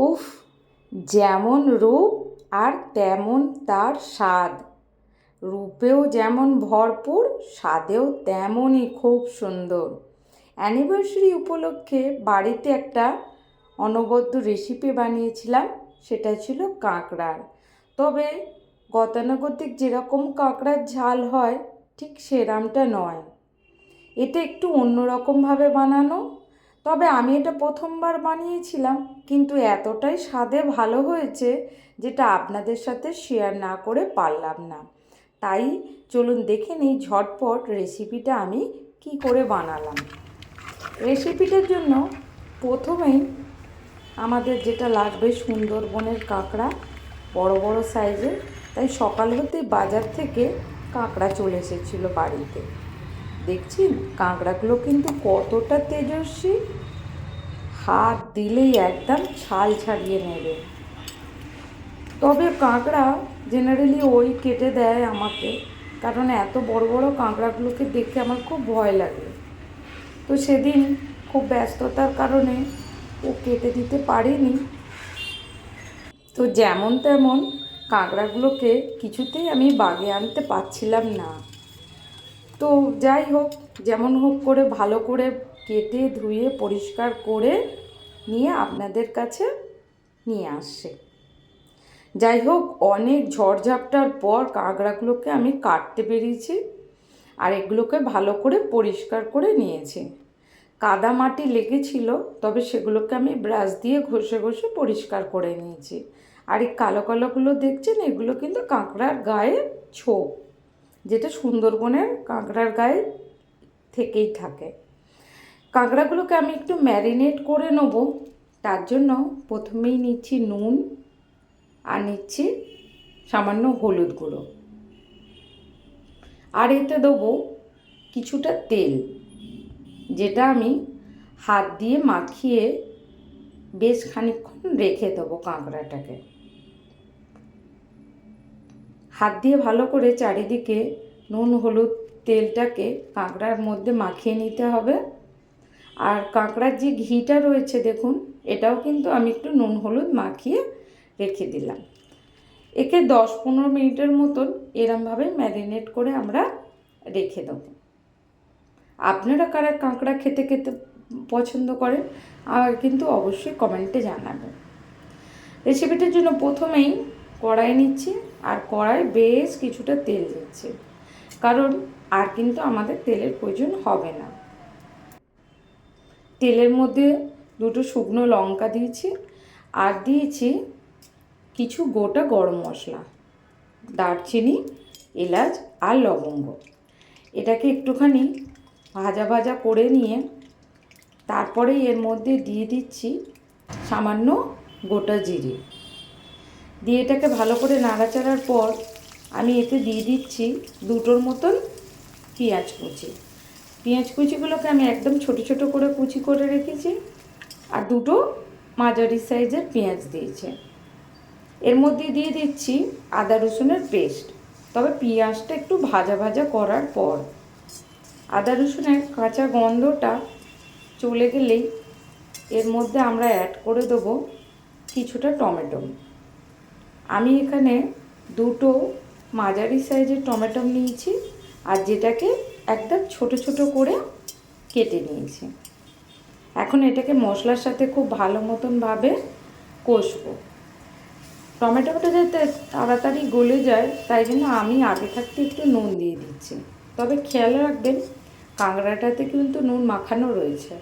উফ, যেমন রূপ আর তেমন তার স্বাদ। রূপেও যেমন ভরপুর, স্বাদেও তেমনই খুব সুন্দর। অ্যানিভার্সারি উপলক্ষে বাড়িতে একটা অনবদ্য রেসিপি বানিয়েছিলাম, সেটা ছিল কাঁকড়ার। তবে গতানুগতিক যেরকম কাঁকড়ার ঝাল হয় ঠিক সেরকমটা নয়, এটা একটু অন্যরকমভাবে বানানো। তবে আমি এটা প্রথমবার বানিয়েছিলাম, কিন্তু এতটাই স্বাদে ভালো হয়েছে যেটা আপনাদের সাথে শেয়ার না করে পারলাম না। তাই চলুন দেখে নিই ঝটপট রেসিপিটা আমি কি করে বানালাম। রেসিপিটার জন্য প্রথমেই আমাদের যেটা লাগবে সুন্দরবনের কাঁকড়া, বড় বড় সাইজের। তাই সকাল হতেই বাজার থেকে কাঁকড়া চলে এসেছিলো বাড়িতে। দেখছেন কাঁকড়াগুলো কিন্তু কতটা তেজস্বী, হাত দিলেই একদম ছাল ছাড়িয়ে নেবে। তবে কাঁকড়া জেনারেলি ওই কেটে দেয় আমাকে, কারণ এত বড় বড় কাঁকড়াগুলোকে দেখে আমার খুব ভয় লাগে। তো সেদিন খুব ব্যস্ততার কারণে ও কেটে দিতে পারেনি। তো যেমন তেমন কাঁকড়াগুলোকে কিছুতেই আমি বাগে আনতে পারছিলাম না। তো যাই হোক, যেমন হোক করে ভালো করে কেটে ধুয়ে পরিষ্কার করে নিয়ে আপনাদের কাছে নিয়ে আসছে। যাই হোক, অনেক ঝড়ঝাপটার পর কাঁকড়াগুলোকে আমি কাটতে পেরেছি, আর এগুলোকে ভালো করে পরিষ্কার করে নিয়েছি। কাদা মাটি লেগেছিল, তবে সেগুলোকে আমি ব্রাশ দিয়ে ঘষে ঘষে পরিষ্কার করে নিয়েছি। আর এই কালো কালোগুলো দেখছেন, এগুলো কিন্তু কাঁকড়ার গায়ে ছোপ, যেটা সুন্দরবনের কাঁকড়ার গায়ে থেকেই থাকে। কাঁকড়াগুলোকে আমি একটু ম্যারিনেট করে নেব। তার জন্য প্রথমেই নিচ্ছি নুন, আর নিচ্ছি সামান্য হলুদ গুঁড়ো, আর এতে দেবো কিছুটা তেল, যেটা আমি হাত দিয়ে মাখিয়ে বেশ খানিকক্ষণ রেখে দেবো। কাঁকড়াটাকে হাত দিয়ে ভালো করে চারিদিকে নুন হলুদ তেলটাকে কাঁকড়ার মধ্যে মাখিয়ে নিতে হবে। আর কাঁকড়ার যে ঘিটা রয়েছে দেখুন, এটাও কিন্তু আমি একটু নুন হলুদ মাখিয়ে রেখে দিলাম। একে 10-15 মিনিটের মতন এরমভাবে ম্যারিনেট করে আমরা রেখে দেব। আপনারা কারা কাঁকড়া খেতে খেতে পছন্দ করেন আর কিন্তু অবশ্যই কমেন্টে জানাবেন। রেসিপিটার জন্য প্রথমেই কড়াই নিচ্ছি, আর কড়াই বেশ কিছুটা তেল দিচ্ছি, কারণ আর কিন্তু আমাদের তেলের প্রয়োজন হবে না। তেলের মধ্যে দুটো শুকনো লঙ্কা দিয়েছি, আর দিয়েছি কিছু গোটা গরম মশলা, দারচিনি, এলাচ আর লবঙ্গ। এটাকে একটুখানি ভাজা ভাজা করে নিয়ে তারপরে এর মধ্যে দিয়ে দিচ্ছি সামান্য গোটা জিরে। দিয়ে এটাকে ভালো করে নাড়াচাড়ার পর আমি এতে দিয়ে দিচ্ছি দুটোর মতন পেঁয়াজ কুচি। পেঁয়াজ কুচিগুলোকে আমি একদম ছোট ছোট করে কুচি করে রেখেছি, আর দুটো মাঝারি সাইজের পেঁয়াজ দিয়েছি। এর মধ্যে দিয়ে দিচ্ছি আদা রসুনের পেস্ট, তবে পেঁয়াজটা একটু ভাজা ভাজা করার পর। আদা রসুনের কাঁচা গন্ধটা চলে গেলেই এর মধ্যে আমরা অ্যাড করে দেবো কিছুটা টমেটো। আমি এখানে দুটো মাঝারি সাইজের টমেটো নিয়েছি, আর যেটাকে একদম ছোট ছোট করে কেটে নিয়েছি। এখন এটাকে মশলার সাথে খুব ভালো মতনভাবে কষবো। টমেটোটা যাতে তাড়াতাড়ি গলে যায়, তাই জন্য আমি আগে থাকতে একটু নুন দিয়ে দিচ্ছি। তবে খেয়াল রাখবেন কাঁকড়াটাতে কিন্তু নুন মাখানো রয়েছে।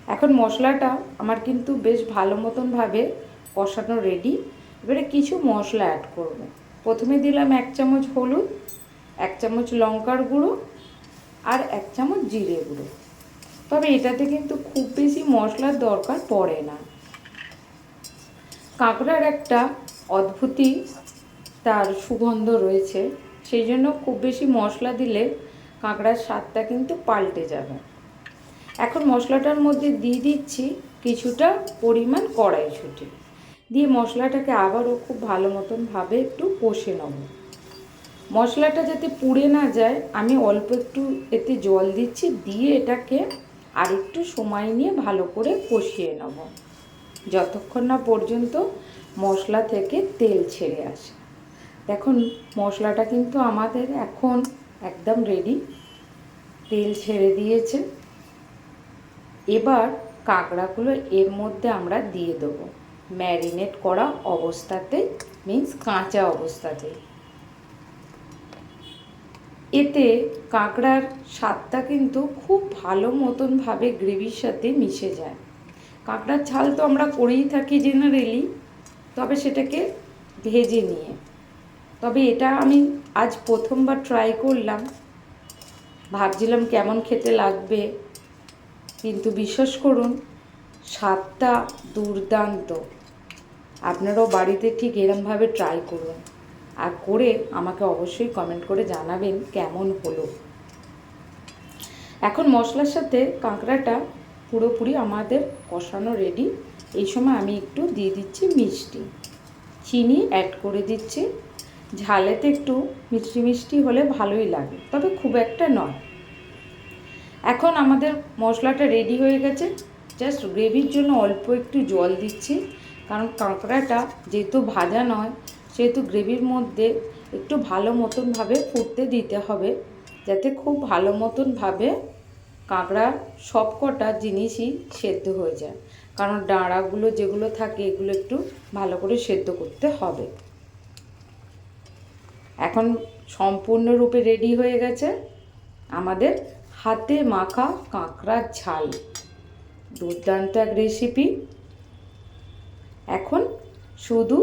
এখন মশলাটা আমার কিন্তু বেশ ভালো মতনভাবে কষানো রেডি। এবারে কিছু মশলা অ্যাড করব। প্রথমে দিলাম 1 চামচ হলুদ, 1 চামচ লঙ্কার গুঁড়ো, আর 1 চামচ জিরে গুঁড়ো। তবে এটাতে কিন্তু খুব বেশি মশলার দরকার পড়ে না। কাঁকড়ার একটা অদ্ভুতই তার সুগন্ধ রয়েছে, সেই জন্য খুব বেশি মশলা দিলে কাঁকড়ার স্বাদটা কিন্তু পাল্টে যাবে। এখন মশলাটার মধ্যে দিয়ে দিচ্ছি কিছুটা পরিমাণ কড়াইশুঁটি, দিয়ে মশলাটাকে আবারও খুব ভালো মতনভাবে একটু কষে নেব। মশলাটা যাতে পুড়ে না যায় আমি অল্প একটু এতে জল দিচ্ছি, দিয়ে এটাকে আর একটু সময় নিয়ে ভালো করে কষিয়ে নেব। যতক্ষণ না পর্যন্ত মশলা থেকে তেল ছেড়ে আসে। দেখুন মশলাটা কিন্তু আমাদের এখন একদম রেডি, তেল ছেড়ে দিয়েছে। এবার কাঁকড়াগুলো এর মধ্যে আমরা দিয়ে দেবো ম্যারিনেট করা অবস্থাতে, মিন্স কাঁচা অবস্থাতে। এতে কাঁকড়ার স্বাদটা কিন্তু খুব ভালো মতনভাবে গ্রেভির সাথে মিশে যায়। কাঁকড়ার ঝাল তো আমরা করেই থাকি জেনারেলি, তবে সেটাকে ভেজে নিয়ে। তবে এটা আমি আজ প্রথমবার ট্রাই করলাম, ভাবছিলাম কেমন খেতে লাগবে, কিন্তু বিশ্বাস করুন স্বাদটা দুর্দান্ত। আপনারাও বাড়িতে ঠিক এরমভাবে ট্রাই করুন, আর করে আমাকে অবশ্যই কমেন্ট করে জানাবেন কেমন হলো। এখন মশলার সাথে কাঁকড়াটা পুরোপুরি আমাদের কষানো রেডি। এই সময় আমি একটু দিয়ে দিচ্ছি মিষ্টি, চিনি অ্যাড করে দিচ্ছি। ঝালেতে একটু মিষ্টি মিষ্টি হলে ভালোই লাগে, তবে খুব একটা নয়। এখন আমাদের মশলাটা রেডি হয়ে গেছে। জাস্ট গ্রেভির জন্য অল্প একটু জল দিচ্ছি, কারণ কাঁকড়াটা যেহেতু ভাজা নয়, সেহেতু গ্রেভির মধ্যে একটু ভালো মতনভাবে ফুটতে দিতে হবে, যাতে খুব ভালো মতনভাবে কাঁকড়ার সব কটা জিনিসই সেদ্ধ হয়ে যায়। কারণ ডাঁড়াগুলো যেগুলো থাকে এগুলো একটু ভালো করে সেদ্ধ করতে হবে। এখন সম্পূর্ণরূপে রেডি হয়ে গেছে আমাদের হাতে মাখা কাঁকড়ার ঝাল। দুর্দান্ত এক রেসিপি। এখন শুধু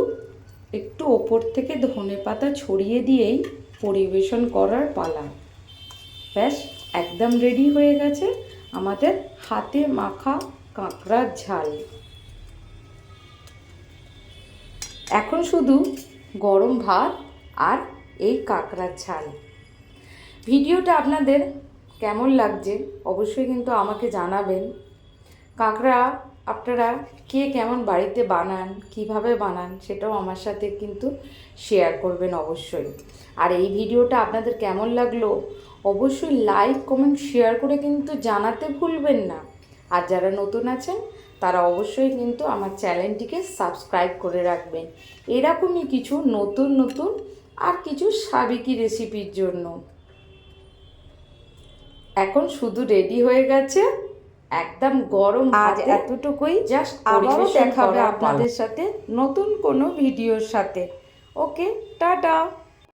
একটু ওপর থেকে ধনেপাতা ছড়িয়ে দিয়েই পরিবেশন করার পালা। ব্যাস একদম রেডি হয়ে গেছে আমাদের হাতে মাখা কাঁকড়ার ঝাল। এখন শুধু গরম ভাত আর এই কাঁকড়ার ঝাল। ভিডিওটা আপনাদের কেমন লাগছে অবশ্যই কিন্তু আমাকে জানাবেন। কাঁকড়া আপনারা কে কেমন বাড়িতে বানান, কিভাবে বানান, সেটাও আমার সাথে কিন্তু শেয়ার করবেন অবশ্যই। আর এই ভিডিওটা আপনাদের কেমন লাগলো অবশ্যই লাইক, কমেন্ট, শেয়ার করে কিন্তু জানাতে ভুলবেন না। আর যারা নতুন আছেন তারা অবশ্যই কিন্তু আমার চ্যানেলটিকে সাবস্ক্রাইব করে রাখবেন এরকমই কিছু নতুন নতুন আর কিছু সাবেকি রেসিপির জন্য। এখন শুধু রেডি হয়ে গেছে একদম গরম ভাত। এতটুকুই, জাস্ট আবারও দেখা হবে আপনাদের সাথে নতুন কোনো ভিডিওর সাথে। ওকে, টাটা।